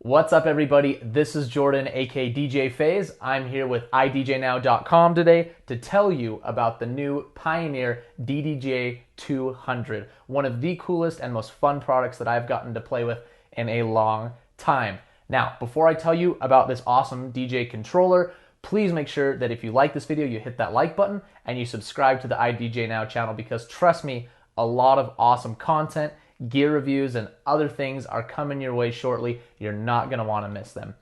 What's up, everybody? This is Jordan, aka DJ Phase. I'm here with idjnow.com today to tell you about the new Pioneer DDJ-200, one of the coolest and most fun products that I've gotten to play with in a long time. Now, before I tell you about this awesome DJ controller, please make sure that if you like this video, you hit that like button and you subscribe to the idjnow channel, because trust me, a lot of awesome content, gear reviews, and other things are coming your way shortly. You're not going to want to miss them.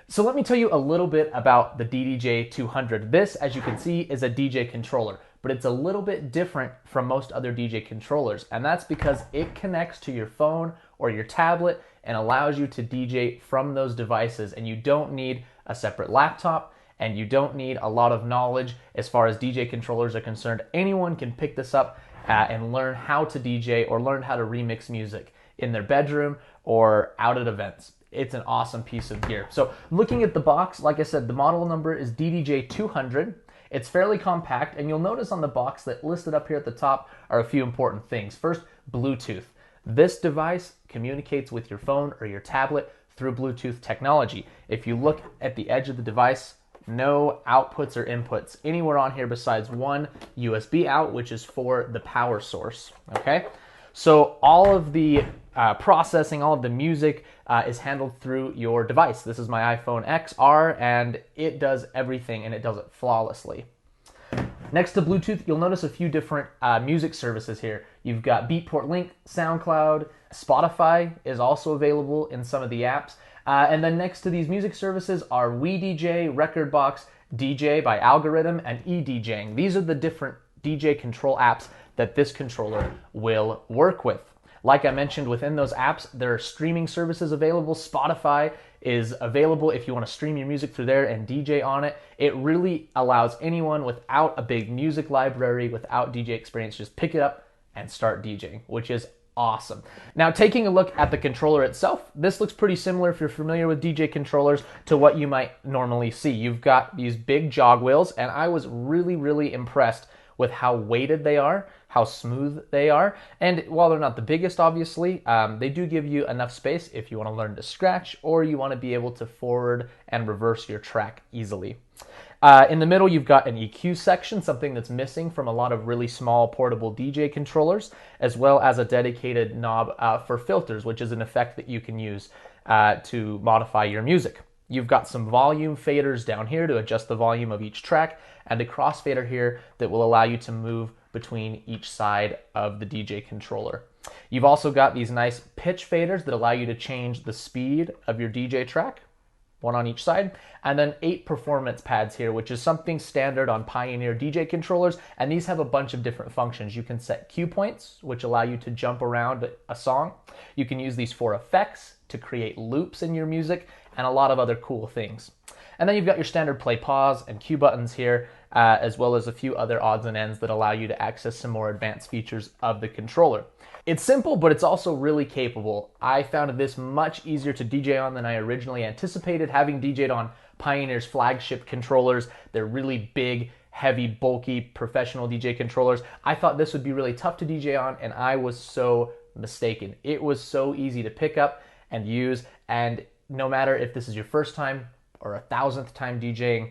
So let me tell you a little bit about the DDJ-200. This, as you can see, is a DJ controller, but it's a little bit different from most other DJ controllers, and that's because it connects to your phone or your tablet and allows you to DJ from those devices, and you don't need a separate laptop, and you don't need a lot of knowledge as far as DJ controllers are concerned. Anyone can pick this up and learn how to DJ or learn how to remix music in their bedroom or out at events. It's an awesome piece of gear. So looking at the box, like I said, the model number is DDJ-200. It's fairly compact, and you'll notice on the box that listed up here at the top are a few important things. First, Bluetooth. This device communicates with your phone or your tablet through Bluetooth technology. If you look at the edge of the device, no outputs or inputs anywhere on here besides one USB out, which is for the power source, okay? So all of the processing, all of the music is handled through your device. This is my iPhone XR, and it does everything, and it does it flawlessly. Next to Bluetooth, you'll notice a few different music services here. You've got Beatport LINK, SoundCloud, Spotify is also available in some of the apps. And then next to these music services are WeDJ, rekordbox, DJ by Algorithm, and edjing. These are the different DJ control apps that this controller will work with. Like I mentioned, within those apps, there are streaming services available. Spotify is available if you want to stream your music through there and DJ on it. It really allows anyone without a big music library, without DJ experience, just pick it up and start DJing, which is awesome. Now, taking a look at the controller itself, this looks pretty similar, if you're familiar with DJ controllers, to what you might normally see. You've got these big jog wheels, and I was really impressed with how weighted they are, how smooth they are. And while they're not the biggest, obviously, they do give you enough space if you want to learn to scratch or you want to be able to forward and reverse your track easily. In the middle, you've got an EQ section, something that's missing from a lot of really small portable DJ controllers, as well as a dedicated knob for filters, which is an effect that you can use to modify your music. You've got some volume faders down here to adjust the volume of each track, and a crossfader here that will allow you to move between each side of the DJ controller. You've also got these nice pitch faders that allow you to change the speed of your DJ track, one on each side, and then 8 performance pads here, which is something standard on Pioneer DJ controllers, and these have a bunch of different functions. You can set cue points, which allow you to jump around a song. You can use these for effects to create loops in your music, and a lot of other cool things. And then you've got your standard play, pause, and cue buttons here, as well as a few other odds and ends that allow you to access some more advanced features of the controller. It's simple, but it's also really capable. I found this much easier to DJ on than I originally anticipated, having DJed on Pioneer's flagship controllers. They're really big, heavy, bulky, professional DJ controllers. I thought this would be really tough to DJ on, and I was so mistaken. It was so easy to pick up and use, and no matter if this is your first time or 1,000th time DJing,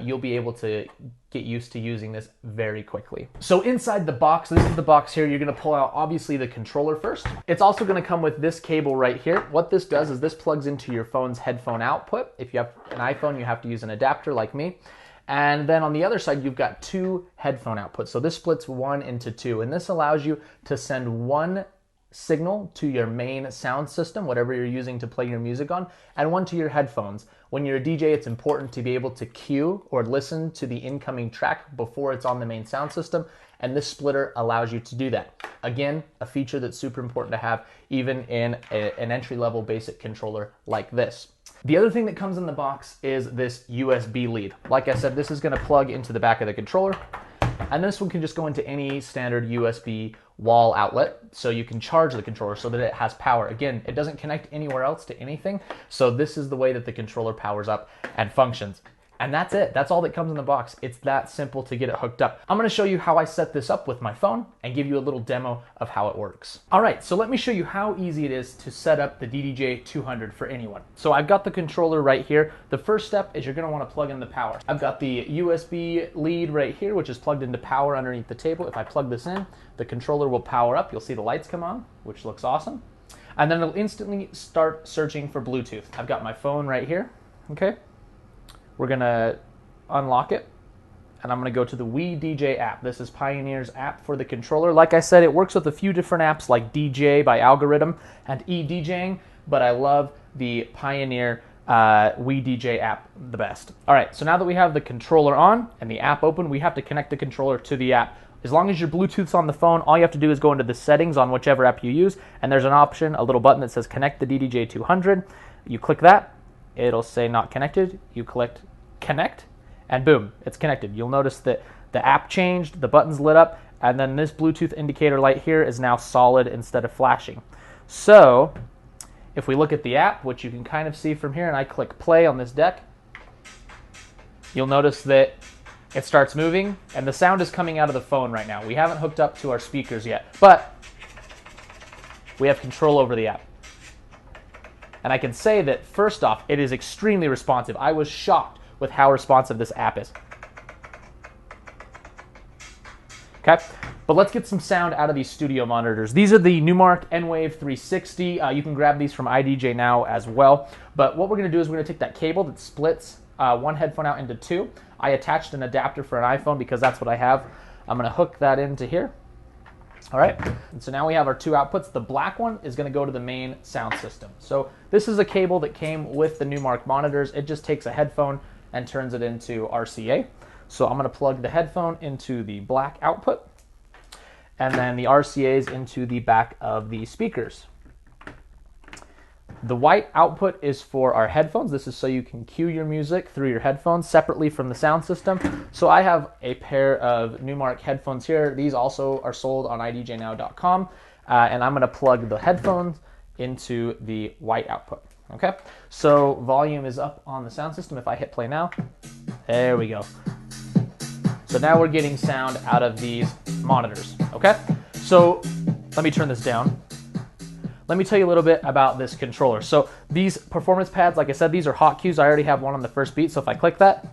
you'll be able to get used to using this very quickly. So inside the box, this is the box here, you're gonna pull out obviously the controller first. It's also gonna come with this cable right here. What this does is this plugs into your phone's headphone output. If you have an iPhone, you have to use an adapter like me. And then on the other side, you've got 2 headphone outputs. So this splits 1 into 2, and this allows you to send 1 signal to your main sound system, whatever you're using to play your music on, and 1 to your headphones. When you're a DJ, it's important to be able to cue or listen to the incoming track before it's on the main sound system, and this splitter allows you to do that. Again, a feature that's super important to have even in an entry-level basic controller like this. The other thing that comes in the box is this USB lead. Like I said, this is going to plug into the back of the controller, and this one can just go into any standard USB wall outlet, so you can charge the controller so that it has power. Again, it doesn't connect anywhere else to anything, so this is the way that the controller powers up and functions. And that's it. That's all that comes in the box. It's that simple to get it hooked up. I'm gonna show you how I set this up with my phone and give you a little demo of how it works. All right, so let me show you how easy it is to set up the DDJ-200 for anyone. So I've got the controller right here. The first step is you're gonna wanna plug in the power. I've got the USB lead right here, which is plugged into power underneath the table. If I plug this in, the controller will power up. You'll see the lights come on, which looks awesome. And then it'll instantly start searching for Bluetooth. I've got my phone right here, okay? We're gonna unlock it, and I'm gonna go to the WeDJ app. This is Pioneer's app for the controller. Like I said, it works with a few different apps like DJ by Algorithm and edjing, but I love the Pioneer WeDJ app the best. All right, so now that we have the controller on and the app open, we have to connect the controller to the app. As long as your Bluetooth's on the phone, all you have to do is go into the settings on whichever app you use, and there's an option, a little button that says connect the DDJ-200. You click that, it'll say not connected. You click connect, and boom, it's connected. You'll notice that the app changed, the button's lit up, and then this Bluetooth indicator light here is now solid instead of flashing. So if we look at the app, which you can kind of see from here, and I click play on this deck, you'll notice that it starts moving, and the sound is coming out of the phone right now. We haven't hooked up to our speakers yet, but we have control over the app. And I can say that, first off, it is extremely responsive. I was shocked with how responsive this app is. Okay, but let's get some sound out of these studio monitors. These are the Numark N-Wave 360. You can grab these from idjnow as well. But what we're gonna do is we're gonna take that cable that splits one headphone out into two. I attached an adapter for an iPhone because that's what I have. I'm gonna hook that into here. All right, and so now we have our two outputs. The black one is gonna go to the main sound system. So this is a cable that came with the Numark monitors. It just takes a headphone and turns it into RCA. So I'm gonna plug the headphone into the black output, and then the RCAs into the back of the speakers. The white output is for our headphones. This is so you can cue your music through your headphones separately from the sound system. So I have a pair of Numark headphones here. These also are sold on idjnow.com, and I'm gonna plug the headphones into the white output. Okay, so volume is up on the sound system. If I hit play now, there we go. So now we're getting sound out of these monitors, okay? So let me turn this down. Let me tell you a little bit about this controller. So these performance pads, like I said, these are hot cues. I already have one on the first beat, so if I click that,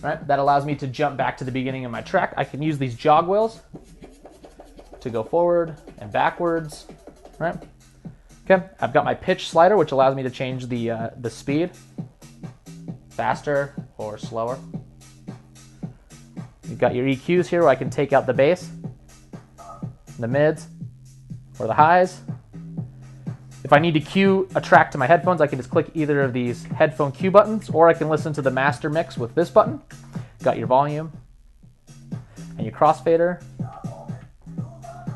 right, that allows me to jump back to the beginning of my track. I can use these jog wheels to go forward and backwards, right? Okay, I've got my pitch slider, which allows me to change the speed, faster or slower. You've got your EQs here where I can take out the bass, the mids, or the highs. If I need to cue a track to my headphones, I can just click either of these headphone cue buttons, or I can listen to the master mix with this button. Got your volume and your crossfader.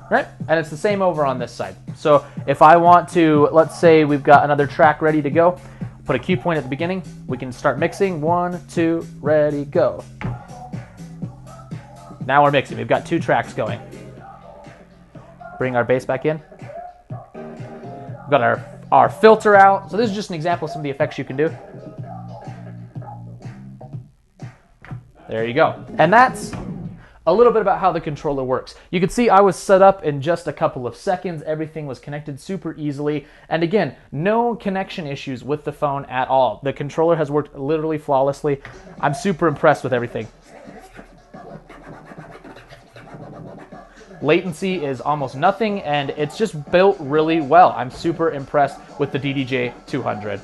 Right? And it's the same over on this side. So if I want to, let's say we've got another track ready to go, put a cue point at the beginning, we can start mixing. 1, 2, ready, go. Now we're mixing. We've got two tracks going. Bring our bass back in. We've got our filter out. So this is just an example of some of the effects you can do. There you go. And that's a little bit about how the controller works. You can see I was set up in just a couple of seconds. Everything was connected super easily. And again, no connection issues with the phone at all. The controller has worked literally flawlessly. I'm super impressed with everything. Latency is almost nothing, and it's just built really well. I'm super impressed with the DDJ-200.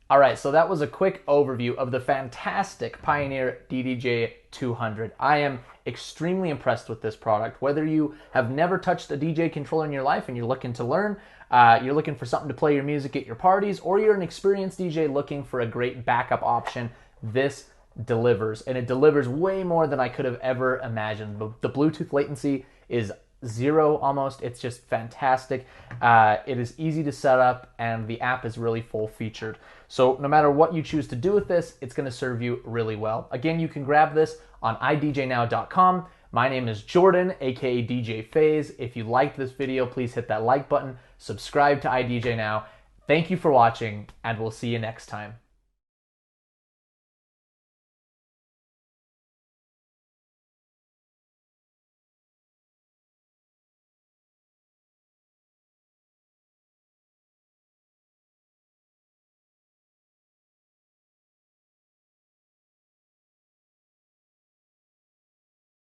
All right, so that was a quick overview of the fantastic Pioneer DDJ-200. I am extremely impressed with this product. Whether you have never touched a DJ controller in your life and you're looking to learn, you're looking for something to play your music at your parties, or you're an experienced DJ looking for a great backup option, this delivers, and it delivers way more than I could have ever imagined. The Bluetooth latency is zero almost. It's just fantastic. It is easy to set up, and the app is really full featured. So no matter what you choose to do with this, it's going to serve you really well. Again, you can grab this on idjnow.com. My name is Jordan, aka DJ Phase. If you liked this video, please hit that like button, subscribe to idjnow, Thank you for watching, and we'll see you next time.